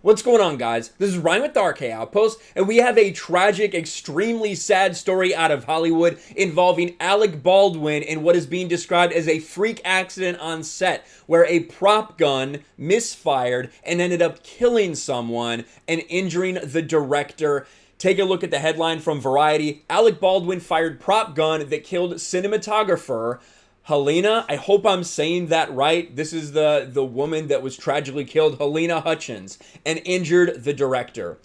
What's going on, guys? This is Ryan with the RK Outpost, and we have a tragic, extremely sad story out of Hollywood involving Alec Baldwin in what is being described as a freak accident on set, where a prop gun misfired and ended up killing someone and injuring the director. Take a look at the headline from Variety. Alec Baldwin fired prop gun that killed cinematographer Helena, I hope I'm saying that right. This is the woman that was tragically killed, Helena Hutchins, and injured the director.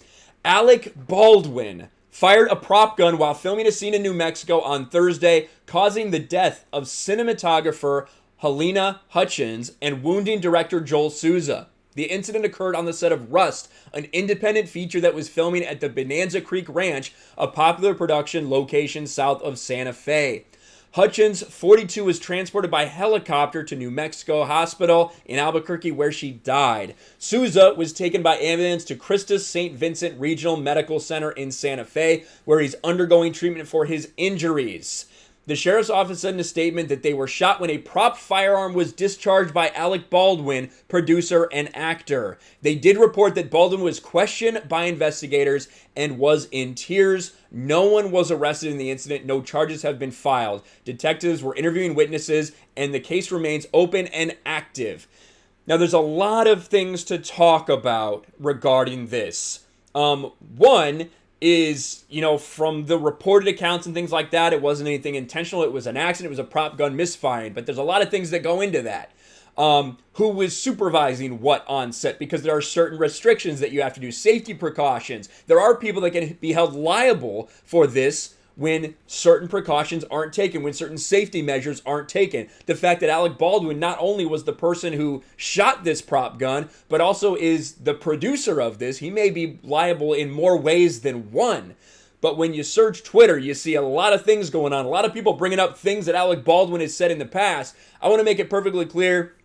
Alec Baldwin fired a prop gun while filming a scene in New Mexico on Thursday, causing the death of cinematographer Helena Hutchins and wounding director Joel Souza. The incident occurred on the set of Rust, an independent feature that was filming at the Bonanza Creek Ranch, a popular production location south of Santa Fe. Hutchins, 42, was transported by helicopter to New Mexico Hospital in Albuquerque, where she died. Souza was taken by ambulance to Christus St. Vincent Regional Medical Center in Santa Fe, where he's undergoing treatment for his injuries. The sheriff's office said in a statement that they were shot when a prop firearm was discharged by Alec Baldwin, producer and actor. They did report that Baldwin was questioned by investigators and was in tears. No one was arrested in the incident. No charges have been filed. Detectives were interviewing witnesses, and the case remains open and active. Now, there's a lot of things to talk about regarding this. One is, from the reported accounts and things like that, it wasn't anything intentional. It was an accident. It was a prop gun misfiring. But there's a lot of things that go into that. Who was supervising what on set? Because there are certain restrictions that you have to do, safety precautions. There are people that can be held liable for this when certain precautions aren't taken, when certain safety measures aren't taken. The fact that Alec Baldwin not only was the person who shot this prop gun, but also is the producer of this. He may be liable in more ways than one. But when you search Twitter, you see a lot of things going on. A lot of people bringing up things that Alec Baldwin has said in the past. I want to make it perfectly clear.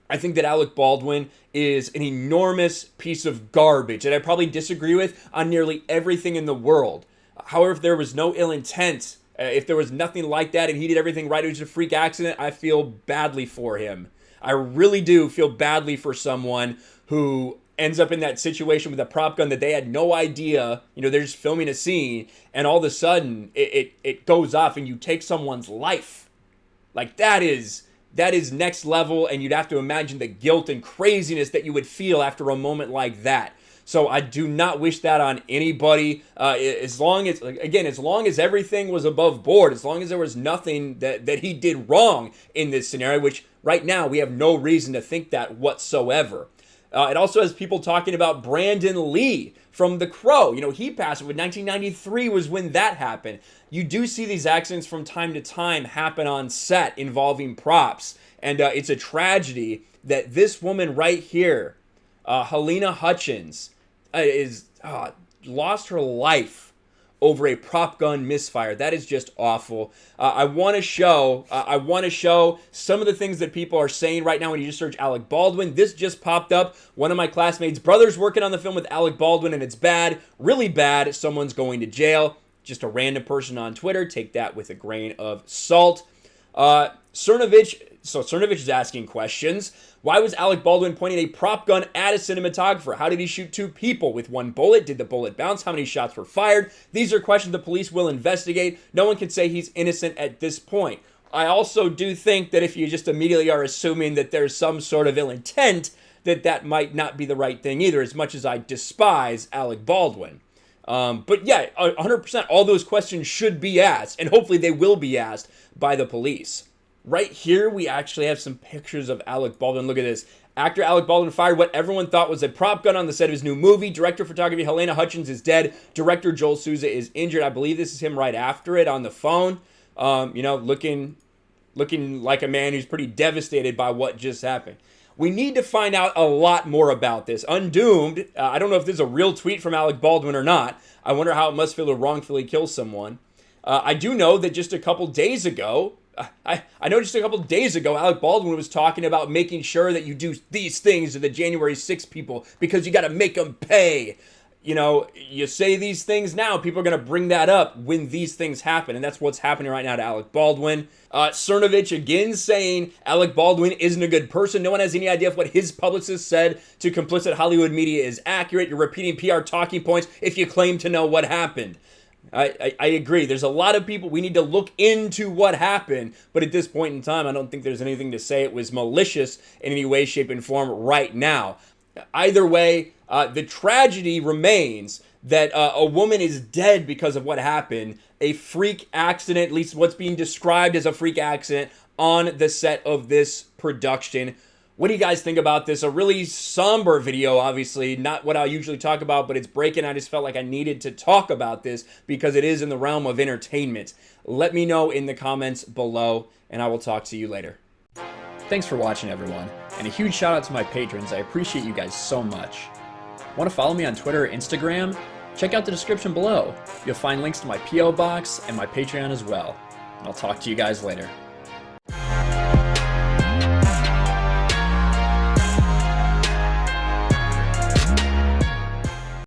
I think that Alec Baldwin is an enormous piece of garbage that I probably disagree with on nearly everything in the world. However, if there was no ill intent, if there was nothing like that and he did everything right, it was a freak accident, I feel badly for him. I really do feel badly for someone who ends up in that situation with a prop gun that they had no idea, they're just filming a scene, and all of a sudden it goes off and you take someone's life. Like, that is next level, and you'd have to imagine the guilt and craziness that you would feel after a moment like that. So I do not wish that on anybody. As long as everything was above board, as long as there was nothing that he did wrong in this scenario, which right now we have no reason to think that whatsoever. It also has people talking about Brandon Lee from The Crow. He passed away. 1993 was when that happened. You do see these accidents from time to time happen on set involving props. And it's a tragedy that this woman right here, Helena Hutchins, lost her life over a prop gun misfire. That is just awful. I want to show some of the things that people are saying right now when you just search Alec Baldwin. This just popped up. One of my classmates' brothers working on the film with Alec Baldwin, and it's bad, really bad. Someone's going to jail. Just a random person on Twitter. Take that with a grain of salt. Cernovich is asking questions. Why was Alec Baldwin pointing a prop gun at a cinematographer? How did he shoot two people with one bullet? Did the bullet bounce? How many shots were fired? These are questions the police will investigate. No one can say he's innocent at this point. I also do think that if you just immediately are assuming that there's some sort of ill intent, that might not be the right thing either, as much as I despise Alec Baldwin. But yeah, 100%, all those questions should be asked, and hopefully they will be asked by the police. Right here, we actually have some pictures of Alec Baldwin. Look at this. Actor Alec Baldwin fired what everyone thought was a prop gun on the set of his new movie. Director of photography Helena Hutchins is dead. Director Joel Souza is injured. I believe this is him right after it on the phone. Looking like a man who's pretty devastated by what just happened. We need to find out a lot more about this. Undoomed, I don't know if this is a real tweet from Alec Baldwin or not. I wonder how it must feel to wrongfully kill someone. I do know that just a couple days ago, Alec Baldwin was talking about making sure that you do these things to the January 6th people because you got to make them pay. you know, you say these things now, people are going to bring that up when these things happen, and that's what's happening right now to Alec Baldwin. Cernovich again saying Alec Baldwin isn't a good person. No one has any idea if what his publicist said to complicit Hollywood media is accurate. You're repeating PR talking points if you claim to know what happened. I agree. There's a lot of people, we need to look into what happened, but at this point in time, I don't think there's anything to say it was malicious in any way, shape, and form right now. Either way, the tragedy remains that a woman is dead because of what happened. A freak accident, at least what's being described as a freak accident on the set of this production. What do you guys think about this? A really somber video, obviously, not what I usually talk about, but it's breaking. I just felt like I needed to talk about this because it is in the realm of entertainment. Let me know in the comments below, and I will talk to you later. Thanks for watching, everyone, and a huge shout out to my patrons. I appreciate you guys so much. Want to follow me on Twitter or Instagram? Check out the description below. You'll find links to my P.O. box and my Patreon as well. And I'll talk to you guys later.